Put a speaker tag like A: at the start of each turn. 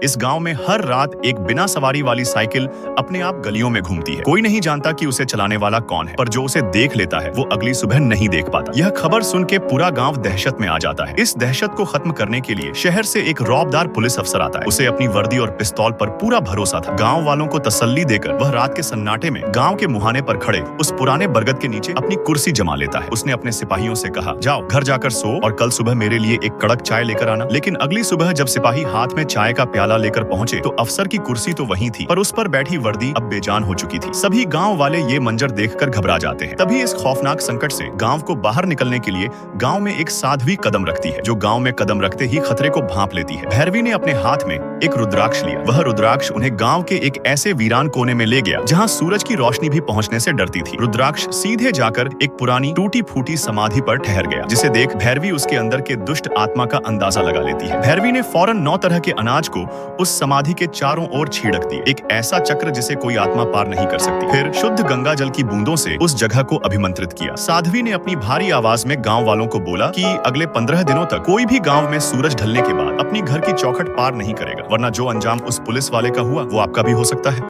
A: इस गांव में हर रात एक बिना सवारी वाली साइकिल अपने आप गलियों में घूमती है। कोई नहीं जानता कि उसे चलाने वाला कौन है, पर जो उसे देख लेता है वो अगली सुबह नहीं देख पाता। यह खबर सुन के पूरा गांव दहशत में आ जाता है। इस दहशत को खत्म करने के लिए शहर से एक रौबदार पुलिस अफसर आता है। उसे अपनी वर्दी और पिस्तौल पर पूरा भरोसा था। गाँव वालों को तसल्ली देकर वह रात के सन्नाटे में गाँव के मुहाने पर खड़े उस पुराने बरगद के नीचे अपनी कुर्सी जमा लेता है। उसने अपने सिपाहियों से कहा, जाओ घर जाकर सो और कल सुबह मेरे लिए एक कड़क चाय लेकर आना। लेकिन अगली सुबह जब सिपाही हाथ में चाय का प्याला लेकर पहुंचे तो अफसर की कुर्सी तो वहीं थी, पर उस पर बैठी वर्दी अब बेजान हो चुकी थी। सभी गांव वाले ये मंजर देखकर घबरा जाते हैं। तभी इस खौफनाक संकट से गांव को बाहर निकलने के लिए गांव में एक साध्वी कदम रखती है, जो गांव में कदम रखते ही खतरे को भांप लेती है। भैरवी ने अपने हाथ में एक रुद्राक्ष लिया। वह रुद्राक्ष उन्हें गांव के एक ऐसे वीरान कोने में ले गया जहां सूरज की रोशनी भी पहुंचने से डरती थी। रुद्राक्ष सीधे जाकर एक पुरानी टूटी फूटी समाधि पर ठहर गया, जिसे देख भैरवी उसके अंदर के दुष्ट आत्मा का अंदाजा लगा लेती है। भैरवी ने फौरन 9 तरह के अनाज को उस समाधि के चारों ओर छिड़क दिया, एक ऐसा चक्र जिसे कोई आत्मा पार नहीं कर सकती। फिर शुद्ध गंगा जल की बूंदों से उस जगह को अभिमंत्रित किया। साध्वी ने अपनी भारी आवाज में गांव वालों को बोला कि अगले 15 दिनों तक कोई भी गांव में सूरज ढलने के बाद अपनी घर की चौखट पार नहीं करेगा, वरना जो अंजाम उस पुलिस वाले का हुआ वो आपका भी हो सकता है।